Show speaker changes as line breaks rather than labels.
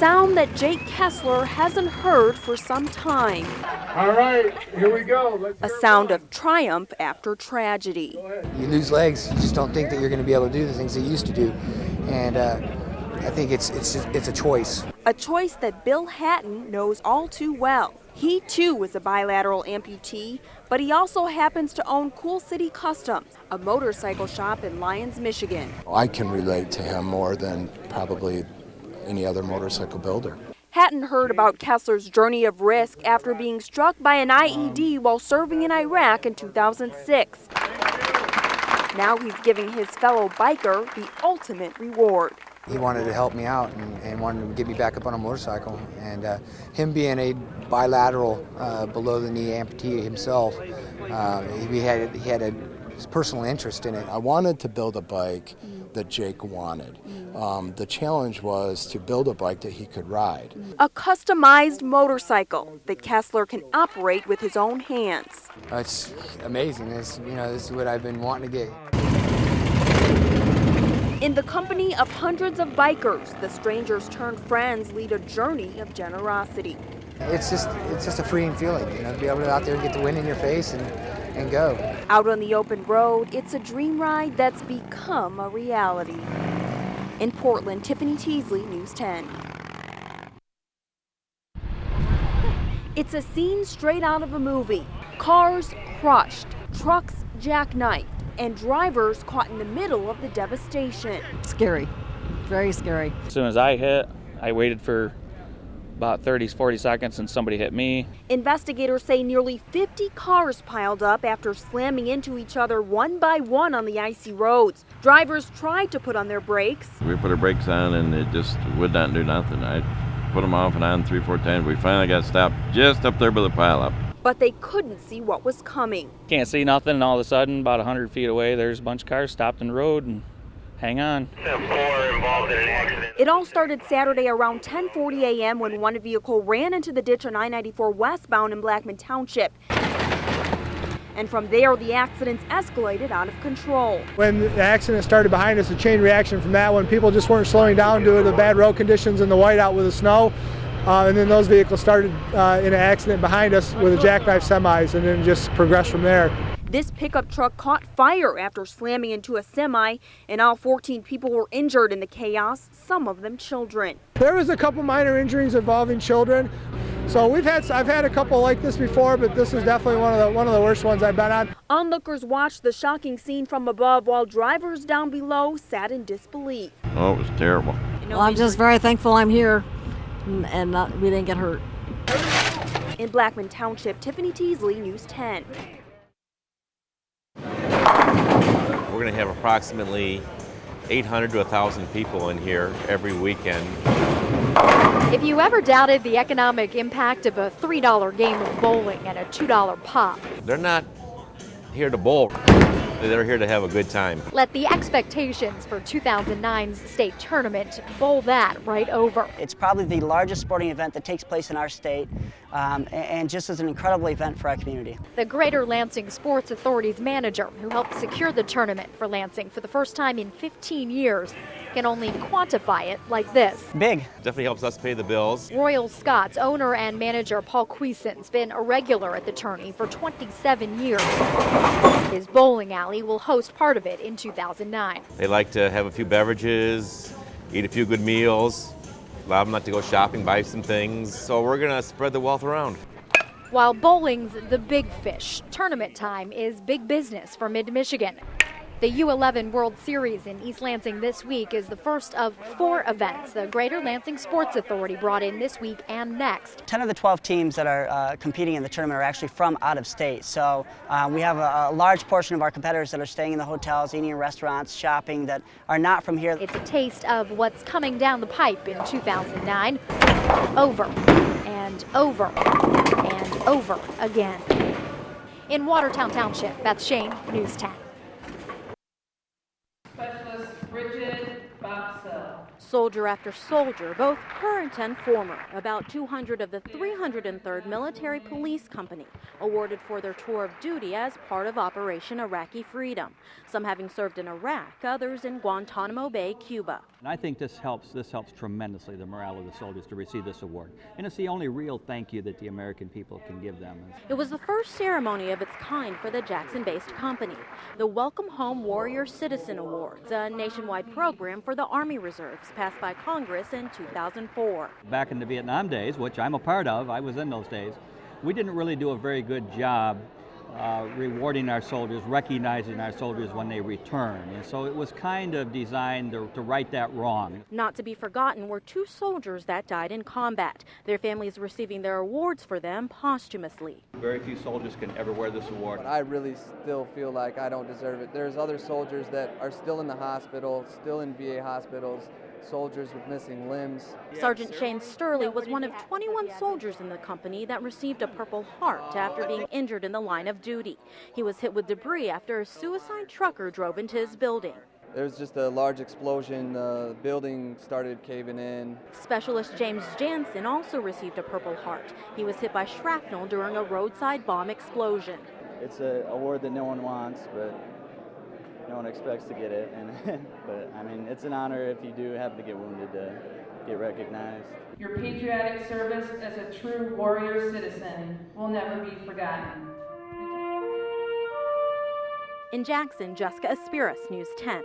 sound that Jake Kessler hasn't heard for some time.
All right, here we go.
A sound of triumph after tragedy.
You lose legs, you just don't think that you're going to be able to do the things that you used to do. And I think it's a choice.
A choice that Bill Hatton knows all too well. He too is a bilateral amputee, but he also happens to own Cool City Customs, a motorcycle shop in Lyons, Michigan.
I can relate to him more than probably any other motorcycle builder.
Hatton heard about Kessler's journey of risk after being struck by an IED while serving in Iraq in 2006. Now he's giving his fellow biker the ultimate reward.
He wanted to help me out and wanted to get me back up on a motorcycle. And him being a bilateral below-the-knee amputee himself, he had a personal interest in it.
I wanted to build a bike that Jake wanted. The challenge was to build a bike that he could ride.
A customized motorcycle that Kessler can operate with his own hands.
It's amazing. This is what I've been wanting to get.
In the company of hundreds of bikers, the strangers turned friends lead a journey of generosity.
It's just a freeing feeling, to be able to go out there and get the wind in your face and go.
Out on the open road, it's a dream ride that's become a reality. In Portland, Tiffany Teasley, News 10. It's a scene straight out of a movie. Cars crushed, trucks jackknifed, and drivers caught in the middle of the devastation.
Scary, very scary.
As soon as I hit, I waited for about 40 seconds and somebody hit me.
Investigators say nearly 50 cars piled up after slamming into each other one by one on the icy roads. Drivers tried to put on their brakes.
We put our brakes on and it just would not do nothing. I put them off and on 3-4 times. We finally got stopped just up there by the pileup.
But they couldn't see what was coming.
Can't see nothing, and all of a sudden, about 100 feet away, there's a bunch of cars stopped in the road, and hang on.
4 involved in an accident.
It all started Saturday around 10:40 a.m. when one vehicle ran into the ditch on I-94 westbound in Blackman Township. And from there, the accidents escalated out of control.
When the accident started behind us, a chain reaction from that one, people just weren't slowing down due to the bad road conditions and the whiteout with the snow. And then those vehicles started in an accident behind us with a jackknife semis, and then just progressed from there.
This pickup truck caught fire after slamming into a semi, and all 14 people were injured in the chaos, some of them children.
There was a couple minor injuries involving children. So I've had a couple like this before, but this is definitely one of the worst ones I've been on.
Onlookers watched the shocking scene from above while drivers down below sat in disbelief.
Oh, it was terrible.
Well, I'm just very thankful I'm here and we didn't get hurt.
In Blackman Township, Tiffany Teasley, News 10.
We're going to have approximately 800 to 1,000 people in here every weekend.
If you ever doubted the economic impact of a $3 game of bowling and a $2 pop,
They're not here to bowl. They're here to have a good time.
let the expectations for 2009's state tournament bowl that right over.
It's probably the largest sporting event that takes place in our state, and just is an incredible event for our community.
The Greater Lansing Sports Authority's manager, who helped secure the tournament for Lansing for the first time in 15 years, can only quantify it like this.
Big.
Definitely helps us pay the bills.
Royal Scots owner and manager Paul Cuison's been a regular at the tourney for 27 years. His bowling alley will host part of it in 2009.
They like to have a few beverages, eat a few good meals, allow them not to go shopping, buy some things. So we're going to spread the wealth around.
While bowling's the big fish, tournament time is big business for Mid-Michigan. The U11 World Series in East Lansing this week is the first of 4 events the Greater Lansing Sports Authority brought in this week and next.
10 of the 12 teams that are competing in the tournament are actually from out of state. So we have a large portion of our competitors that are staying in the hotels, eating in restaurants, shopping, that are not from here.
It's a taste of what's coming down the pipe in 2009, over and over and over again. In Watertown Township, Beth Shane, News 10.
Soldier after soldier, both current and former, about 200 of the 303rd Military Police Company, awarded for their tour of duty as part of Operation Iraqi Freedom, some having served in Iraq, others in Guantanamo Bay, Cuba.
And I think this helps tremendously the morale of the soldiers to receive this award. And it's the only real thank you that the American people can give them.
It was the first ceremony of its kind for the Jackson-based company, the Welcome Home Warrior Citizen Awards, a nationwide program for the Army Reserves passed by Congress in 2004.
Back in the Vietnam days, which I'm a part of, I was in those days, we didn't really do a very good job rewarding our soldiers, recognizing our soldiers when they return. And so it was kind of designed to right that wrong.
Not to be forgotten were 2 soldiers that died in combat, their families receiving their awards for them posthumously.
Very few soldiers can ever wear this award.
But I really still feel like I don't deserve it. There's other soldiers that are still in the hospital, still in VA hospitals, soldiers with missing limbs.
Sergeant Shane Sturley was one of 21 soldiers in the company that received a Purple Heart after being injured in the line of duty. He was hit with debris after a suicide trucker drove into his building.
There was just a large explosion. The building started caving in.
Specialist James Jansen also received a Purple Heart. He was hit by shrapnel during a roadside bomb explosion.
It's an award that no one wants, but no one expects to get it, but I mean, it's an honor if you do happen to get wounded to get recognized.
Your patriotic service as a true warrior citizen will never be forgotten.
In Jackson, Jessica Aspiras, News 10.